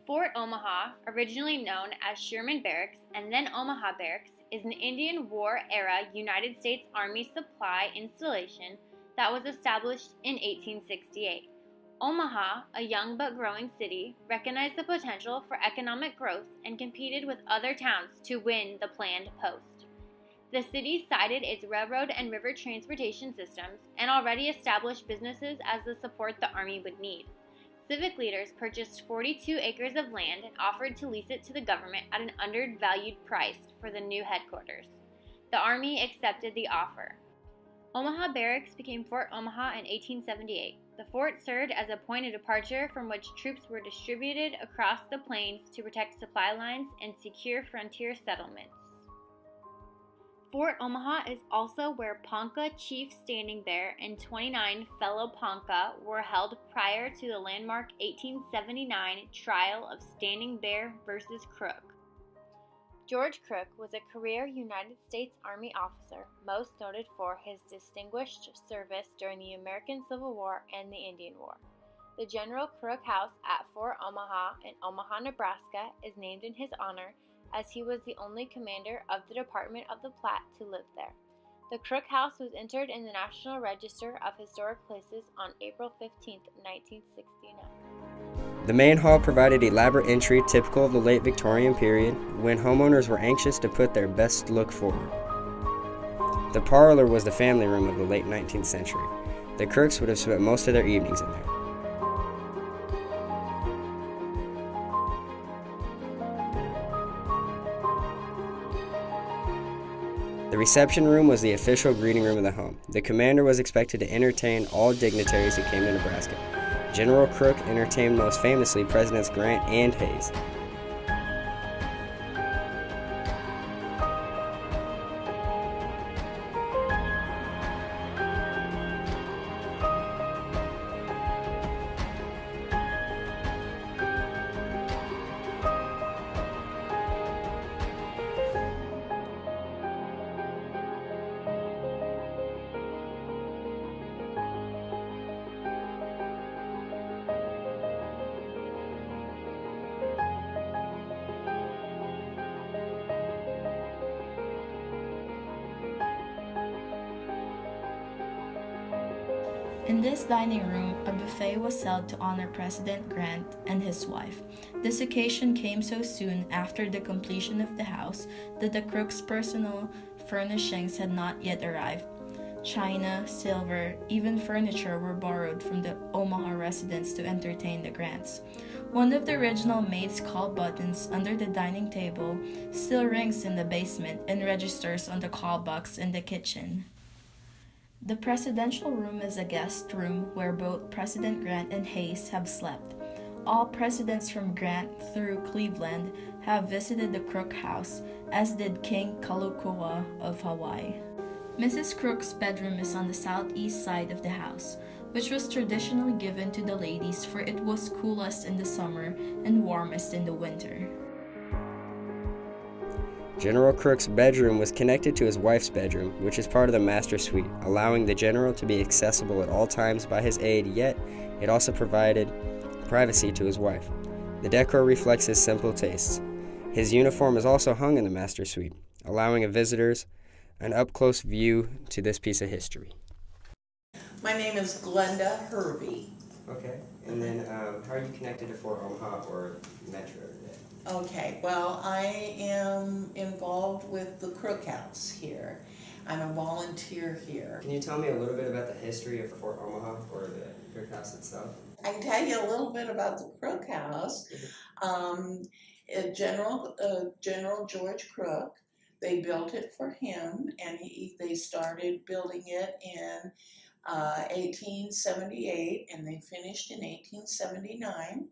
Fort Omaha, originally known as Sherman Barracks and then Omaha Barracks, is an Indian War-era United States Army supply installation that was established in 1868. Omaha, a young but growing city, recognized the potential for economic growth and competed with other towns to win the planned post. The city cited its railroad and river transportation systems and already established businesses as the support the Army would need. Civic leaders purchased 42 acres of land and offered to lease it to the government at an undervalued price for the new headquarters. The Army accepted the offer. Omaha Barracks became Fort Omaha in 1878. The fort served as a point of departure from which troops were distributed across the plains to protect supply lines and secure frontier settlements. Fort Omaha is also where Ponca Chief Standing Bear and 29 fellow Ponca were held prior to the landmark 1879 trial of Standing Bear versus Crook. George Crook was a career United States Army officer, most noted for his distinguished service during the American Civil War and the Indian War. The General Crook House at Fort Omaha in Omaha, Nebraska is named in his honor, as he was the only commander of the Department of the Platte to live there. The Crook House was entered in the National Register of Historic Places on April 15, 1969. The main hall provided elaborate entry typical of the late Victorian period, when homeowners were anxious to put their best look forward. The parlor was the family room of the late 19th century. The Crooks would have spent most of their evenings in there. The reception room was the official greeting room of the home. The commander was expected to entertain all dignitaries who came to Nebraska. General Crook entertained most famously Presidents Grant and Hayes. In this dining room, a buffet was held to honor President Grant and his wife. This occasion came so soon after the completion of the house that the Crooks' personal furnishings had not yet arrived. China, silver, even furniture were borrowed from the Omaha residents to entertain the Grants. One of the original maid's call buttons under the dining table still rings in the basement and registers on the call box in the kitchen. The presidential room is a guest room where both President Grant and Hayes have slept. All presidents from Grant through Cleveland have visited the Crook House, as did King Kalakaua of Hawaii. Mrs. Crook's bedroom is on the southeast side of the house, which was traditionally given to the ladies for it was coolest in the summer and warmest in the winter. General Crook's bedroom was connected to his wife's bedroom, which is part of the master suite, allowing the general to be accessible at all times by his aide, yet it also provided privacy to his wife. The decor reflects his simple tastes. His uniform is also hung in the master suite, allowing visitors an up-close view to this piece of history. My name is Glenda Hervey. Okay, and then how are you connected to Fort Omaha or Metro today? Okay, well, I am involved with the Crook House here. I'm a volunteer here. Can you tell me a little bit about the history of Fort Omaha or the Crook House itself? I can tell you a little bit about the Crook House. General George Crook, they built it for him, and they started building it in 1878, and they finished in 1879.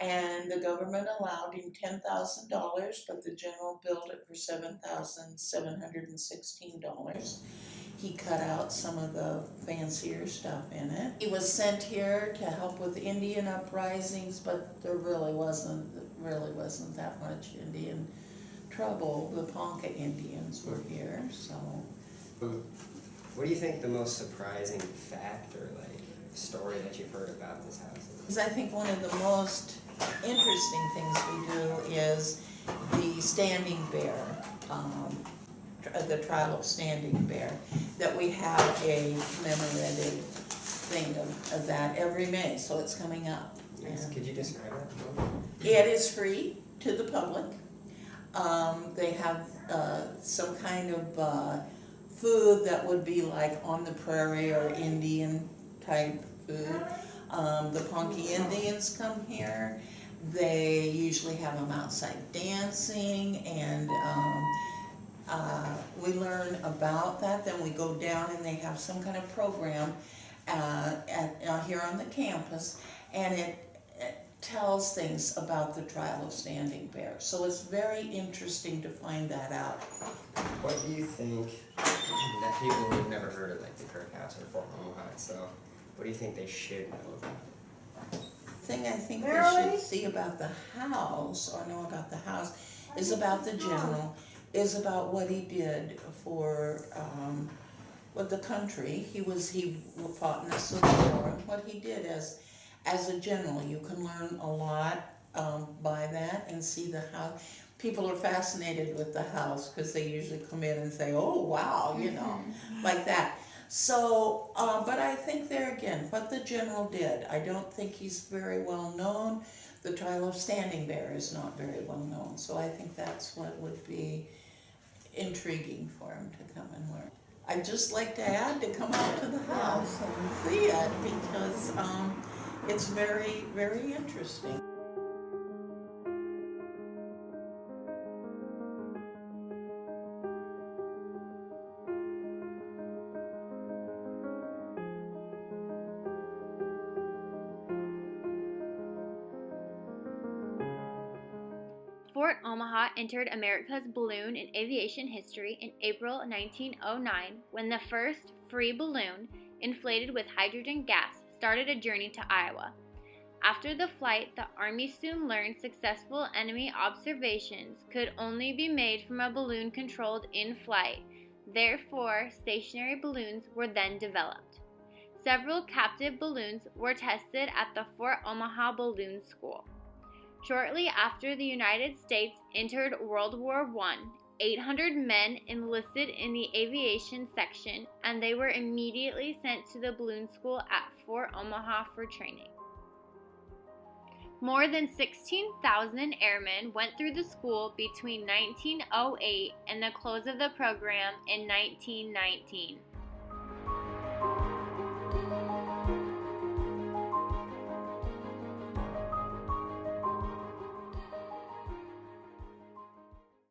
And the government allowed him $10,000, but the general built it for $7,716. He cut out some of the fancier stuff in it. He was sent here to help with Indian uprisings, but there really wasn't that much Indian trouble. The Ponca Indians were here, so. What do you think the most surprising fact or story that you've heard about this house is? I think one of the most interesting things we do is the standing bear, the trial of standing bear, that we have a commemorative thing of that every May, so it's coming up. Yes. And Could you describe that? it is free to the public. They have some kind of food that would be like on the prairie or Indian type food. The Ponky Indians come here. They usually have them outside dancing, and we learn about that. Then we go down and they have some kind of program here on the campus, and it tells things about the trial of standing bear. So it's very interesting to find that out. What do you think that people who've never heard of like the Kirk House or Fort Omaha itself, what do you think they should know about it? Thing I think they should see about the house, or know about the house, is about the general, is about what he did for with the country. He fought in the Civil War, and what he did as a general. You can learn a lot by that and see the house. People are fascinated with the house because they usually come in and say, oh wow, you know, like that. So, but I think there again, what the general did, I don't think he's very well known. The trial of standing bear is not very well known. So I think that's what would be intriguing for him to come and learn. I'd just like to add to come out to the house and see it, because it's very, very interesting. Fort Omaha entered America's balloon and aviation history in April 1909 when the first free balloon, inflated with hydrogen gas, started a journey to Iowa. After the flight, the Army soon learned successful enemy observations could only be made from a balloon controlled in flight. Therefore, stationary balloons were then developed. Several captive balloons were tested at the Fort Omaha Balloon School. Shortly after the United States entered World War I, 800 men enlisted in the aviation section, and they were immediately sent to the balloon school at Fort Omaha for training. More than 16,000 airmen went through the school between 1908 and the close of the program in 1919.